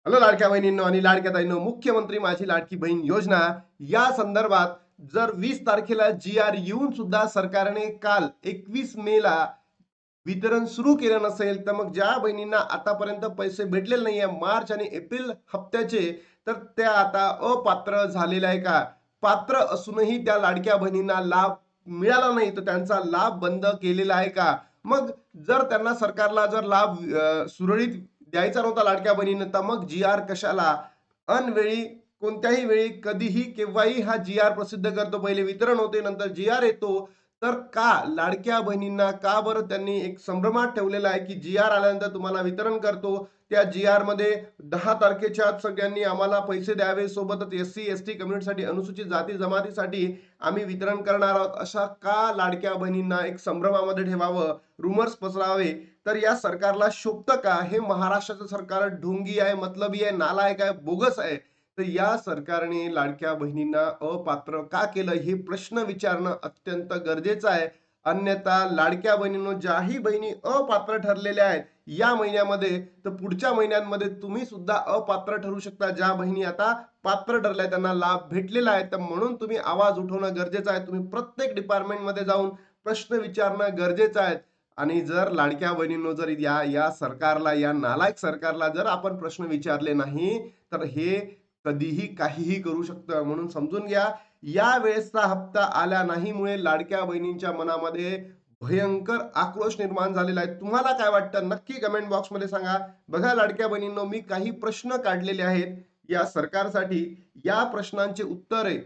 Hello लाडक्या बहिणींनो आणि लाडक्या ताईंनो, मुख्यमंत्री माझी लाडकी बहीण योजना या संदर्भात जर 20 तारखेला जी येऊन सुद्धा सरकारने काल 21 मेला वितरण सुरू केलं नसेल, तर मग ज्या बहिणींना आतापर्यंत पैसे भेटलेले नाहीये मार्च आणि एप्रिल हप्त्याचे, तर त्या आता अपात्र झालेल्या आहे का? पात्र असूनही त्या लाडक्या बहिणींना लाभ मिळाला नाही, तर त्यांचा लाभ बंद केलेला आहे का? मग जर त्यांना सरकारला जर लाभ सुरळीत द्यायचा नव्हता लाडक्या बहिणींना, तर मग कशाला अनवेळी कोणत्याही वेळी कधीही केव्हाही हा प्रसिद्ध करतो. पहिले वितरण होते, नंतर येतो. तर का लाडक्या बहिणींना का बरं त्यांनी एक संभ्रमात ठेवलेला आहे, की आल्यानंतर तुम्हाला वितरण करतो. त्या मध्ये 10 तारखेच्या आत सगळ्यांनी आम्हाला पैसे द्यावे. सोबतच एस-सी, एस-टी कम्युनिटीसाठी, अनुसूचित जाती जमातीसाठी आम्ही वितरण करणार आहोत. अशा का लाडक्या बहिणींना एक संभ्रमामध्ये ठेवावं, रुमर्स पसरावे? तर या सरकारला शोभतं का? हे महाराष्ट्राचं सरकार ढोंगी आहे, मतलबी आहे, नालायक आहे, बोगस आहे. तर या सरकारने लाडक्या बहिणींना अपात्र का केलं, हे प्रश्न विचारणं अत्यंत गरजेचं आहे. अन्यथा लाडक्या बहिणींनो, ज्याही बहिणी अपात्र ठरलेल्या आहेत या महिन्यामध्ये, तर पुढच्या महिन्यांमध्ये तुम्ही सुद्धा अपात्र ठरू शकता. ज्या बहिणी आता पात्र ठरल्या, त्यांना लाभ भेटलेला आहे, तर म्हणून तुम्ही आवाज उठवणं गरजेचं आहे. तुम्ही प्रत्येक डिपार्टमेंटमध्ये जाऊन प्रश्न विचारणं गरजेचं आहे. आणि जर लाडक्या बहिणींनो, जर या या सरकारला, या नालायक सरकारला जर आपण प्रश्न विचारले नाही, तर हे कधीही काहीही करू शकतं. म्हणून समजून घ्या, या वेळेसचा हप्ता आला नाहीमुळे लाडक्या बहिणींच्या मनामध्ये भयंकर आक्रोश निर्माण झालेला आहे. तुम्हाला काय वाटतं नक्की कमेंट बॉक्समध्ये सांगा. बघा लाडक्या बहिणींनो, मी काही प्रश्न काढलेले आहेत या सरकारसाठी. या प्रश्नांचे उत्तरे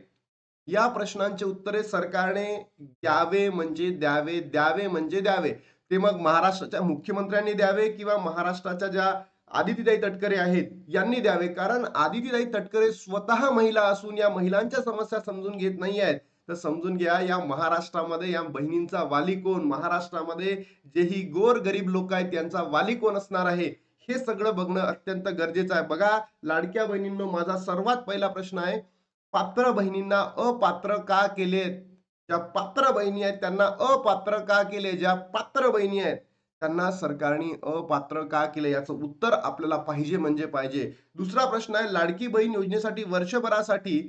या प्रश्नांचे उत्तरे सरकारने द्यावे म्हणजे द्यावे, द्यावे म्हणजे द्यावे. ते मग महाराष्ट्राच्या मुख्यमंत्र्यांनी द्यावे किंवा महाराष्ट्राच्या ज्या आदितीताई तटकरे आहेत यांनी द्यावे. कारण आदितीताई तटकरे स्वतः महिला असून या महिलांच्या समस्या समजून घेत नाही आहेत. तर समजून घ्या, या महाराष्ट्रामध्ये या बहिणींचा वाली कोण? महाराष्ट्रामध्ये जे ही गोरगरीब लोक आहेत त्यांचा वाली कोण असणार आहे? हे सगळं बघणं अत्यंत गरजेचं आहे. बघा लाडक्या बहिणींनो, माझा सर्वात पहिला प्रश्न आहे, पात्र बहिणींना अपात्र का केलेत? ज्या पात्र बहिणी आहेत त्यांना अपात्र का केले? ज्या पात्र बहिणी आहेत त्यांना सरकारने अपात्र का केले? याचं उत्तर आपल्याला पाहिजे म्हणजे पाहिजे. दुसरा प्रश्न आहे, लाडकी बहीण योजनेसाठी वर्षभरासाठी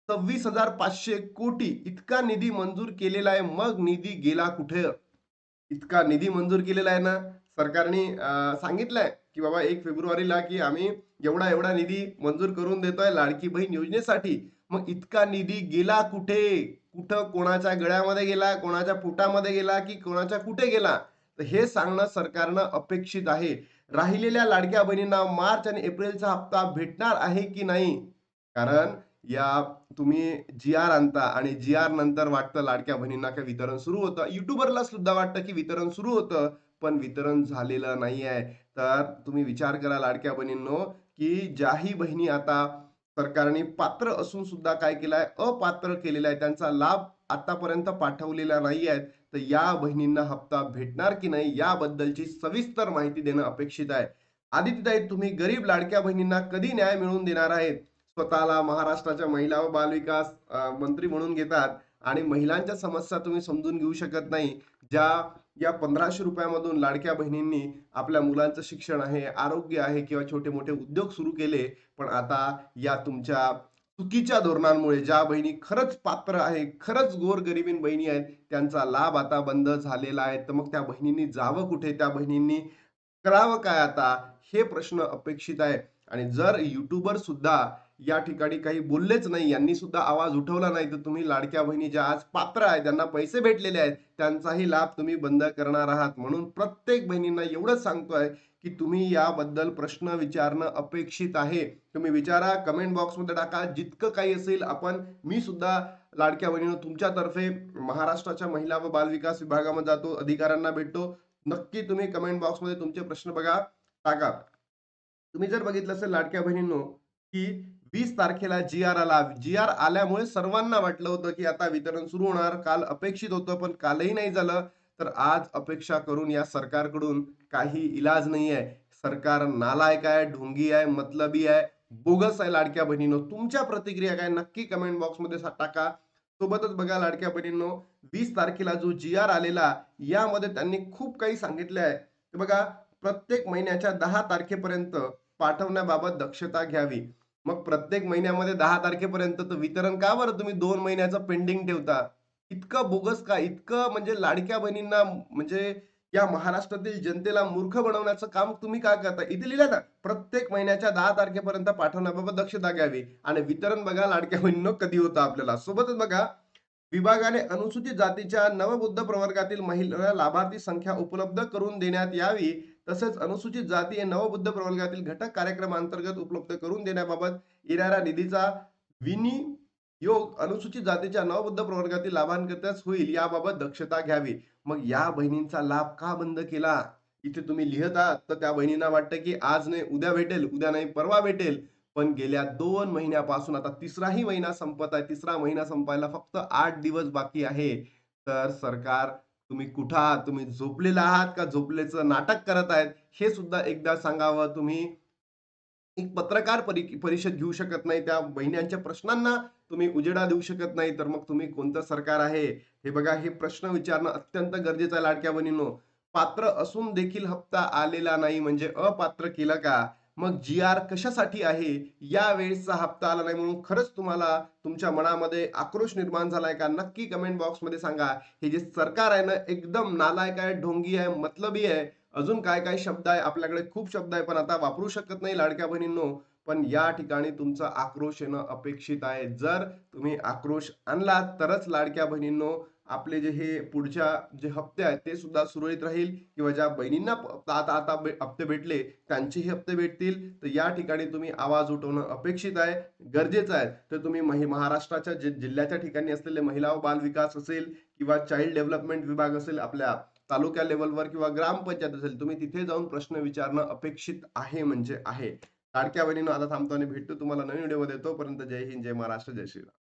26,500 कोटी इतका निधी मंजूर केलेला आहे. मग निधी गेला कुठे? इतका निधी मंजूर केलेला आहे ना, सरकारने सांगितलंय, की बाबा 1 फेब्रुवारीला की आम्ही एवढा निधी मंजूर करून देतोय लाडकी बहीण योजनेसाठी. मग इतका निधी गेला कुठे? कुठं कोणाच्या गळ्यामध्ये गेला, कोणाच्या पोटामध्ये गेला, की कोणाच्या कुठे गेला? तर हे सांगणं सरकारनं अपेक्षित आहे. राहिलेल्या लाडक्या बहिणींना मार्च आणि एप्रिलचा हप्ता भेटणार आहे की नाही? कारण या तुम्ही आणता आणि नंतर वाटतं लाडक्या बहिणींना काही वितरण सुरू होतं. युट्यूबरला सुद्धा वाटतं की वितरण सुरू होतं, पण वितरण झालेलं नाही आहे. तर तुम्ही विचार करा लाडक्या बहिणींनो, की ज्याही बहिणी आता सरकारने पात्र असून सुद्धा काय केलंय, अपात्र केलेला आहे. त्यांचा लाभ आतापर्यंत पाठवलेला नाही आहे. तर या बहिणींना हप्ता भेटणार की नाही याबद्दलची सविस्तर माहिती देणं अपेक्षित आहे. आदित्यताई, तुम्ही गरीब लाडक्या बहिणींना कधी न्याय मिळवून देणार आहेत? स्वतःला महाराष्ट्राच्या महिला व बालविकास मंत्री म्हणून घेतात आणि महिलांच्या समस्या तुम्ही समजून घेऊ शकत नाही. ज्या या 1500 रुपयामधून लाडक्या बहिणींनी आपल्या मुलांचं शिक्षण आहे, आरोग्य आहे किंवा छोटे-मोठे उद्योग सुरू केले. पण आता या तुमच्या चुकीच्या धोरणांमुळे ज्या बहिणी खरंच पात्र आहे, खरंच गोरगरिबीण बहिणी आहेत, त्यांचा लाभ आता बंद झालेला आहे. तर मग त्या बहिणींनी जावं कुठे? त्या बहिणींनी करावं काय आता? हे प्रश्न अपेक्षित आहे. आणि जर युट्यूबर सुद्धा या ठिकाणी काही बोललेच नाही, यांनी सुद्धा आवाज उठवला नाही, तर तुम्ही लाडक्या बहिणी ज्या आज पात्र आहेत, ज्यांना पैसे भेटलेले आहेत, त्यांचाही लाभ तुम्ही बंद करणार आहात. म्हणून प्रत्येक बहिणींना एवढंच सांगतोय, की तुम्ही याबद्दल प्रश्न विचारणं अपेक्षित आहे. तुम्ही विचारा, कमेंट बॉक्समध्ये टाका. जितकं काही असेल मी सुद्धा लाडक्या बहिणींनो तुमच्यातर्फे महाराष्ट्राच्या महिला व बालविकास विभागामध्ये जातो, अधिकाऱ्यांना भेटतो. नक्की तुम्ही कमेंट बॉक्समध्ये तुमचे प्रश्न बघा, टाका. तुम्ही जर बघितलं असेल लाडक्या बहिणींनो, की 20 तारखेला आला. आल्यामुळे सर्वांना वाटलं होतं, की आता वितरण सुरू होणार. काल अपेक्षित होतं, पण कालही नाही झालं. तर आज अपेक्षा करून या सरकारकडून काही इलाज नाहीये. सरकार नालायक आहे, ढोंगी आहे, मतलबी आहे, बोगस आहे लाडक्या बहिणींनो. तुमच्या प्रतिक्रिया काय नक्की कमेंट बॉक्समध्ये टाका. सोबतच बघा लाडक्या बहिणींनो, 20 तारखेला जो आलेला, यामध्ये त्यांनी खूप काही सांगितलं आहे. बघा, प्रत्येक महिन्याच्या 10 तारखेपर्यंत पाठवण्याबाबत दक्षता घ्यावी. मग प्रत्येक महिन्यामध्ये 10 तारखेपर्यंत तर वितरण का बरं तुम्ही 2 महिन्याचं पेंडिंग ठेवता? इतकं बोगस का? इतकं म्हणजे लाडक्या बहिणींना म्हणजे या महाराष्ट्रातील जनतेला मूर्ख बनवण्याचं काम तुम्ही का करता? इथे लिहिलं ना, प्रत्येक महिन्याच्या 10 तारखेपर्यंत पाठवण्याबाबत दक्षता घ्यावी आणि वितरण बघा लाडक्या बहिणींनो कधी होतं आपल्याला. सोबतच बघा विभागाने अनुसूचित जातीच्या नवबुद्ध प्रवर्गातील महिला लाभार्थी संख्या उपलब्ध करून देण्यात यावी. तसेच अनुसूचित जाती व नवबुद्ध प्रवर्गातील घटक कार्यक्रमांतर्गत उपलब्ध करून देण्याबाबत येणाऱ्या निधीचा विनियोग अनुसूचित जातीच्या नवबुद्ध प्रवर्गातील लाभांकर्त्यास होईल याबाबत दक्षता घ्यावी. मग या बहिणींचा लाभ का बंद केला? इथे तुम्ही लिहत आहात तर त्या बहिणींना वाटतं की आज नाही उद्या भेटेल, उद्या नाही परवा भेटेल. पण गेल्या 2 महिन्यापासून आता तिसराही महिना संपत आहे. तिसरा महिना संपायला फक्त 8 दिवस बाकी आहे. तर सरकार तुम्ही कुठं आहात? तुम्ही झोपलेला आहात का झोपल्याचं नाटक करत आहेत? हे सुद्धा एकदा सांगावं. तुम्ही एक पत्रकार परिषद घेऊ शकत नाही. त्या बहिण्यांच्या प्रश्नांना तुम्ही उजेडा देऊ शकत नाही. तर मग तुम्ही कोणतं सरकार आहे? हे बघा हे प्रश्न विचारणं अत्यंत गरजेचं आहे लाडक्या बहिणींनो. पात्र असून देखील हप्ता आलेला नाही म्हणजे अपात्र केलं का? मग जी-आर कशासाठी आहे? यावेळेसचा हप्ता आला नाही म्हणून खरंच तुम्हाला तुमच्या मनामध्ये आक्रोश निर्माण झालाय का? नक्की कमेंट बॉक्समध्ये सांगा. हे जे सरकार आहे ना एकदम नालायक आहे, ढोंगी आहे, मतलबी आहे. अजून काय-काय शब्द आहे आपल्याकडे खूप शब्द आहे, पण आता वापरू शकत नाही लाडक्या बहिणींनो. पण या ठिकाणी तुमचा आक्रोश येणं अपेक्षित आहे. जर तुम्ही आक्रोश आणलात तरच लाडक्या बहिणींनो आपले जे हे पुढच्या जे हप्ते आहेत ते सुद्धा सुरळीत राहील किंवा ज्या बहिणींना आता आता हप्ते भेटले त्यांचेही हप्ते भेटतील. तर या ठिकाणी तुम्ही आवाज उठवणं अपेक्षित आहे, गरजेचं आहे. तर तुम्ही महाराष्ट्राच्या जिल्ह्याच्या ठिकाणी असलेले महिला व बाल विकास असेल किंवा चाइल्ड डेव्हलपमेंट विभाग असेल आपल्या तालुका लेव्हलवर किंवा ग्रामपंचायत असेल, तुम्ही तिथे जाऊन प्रश्न विचारणं अपेक्षित आहे म्हणजे आहे. लाडक्या बहिणींनो आता थांबतो आणि भेटतो तुम्हाला नवीन व्हिडिओमध्ये. तोपर्यंत जय हिंद, जय महाराष्ट्र, जय श्रीराम.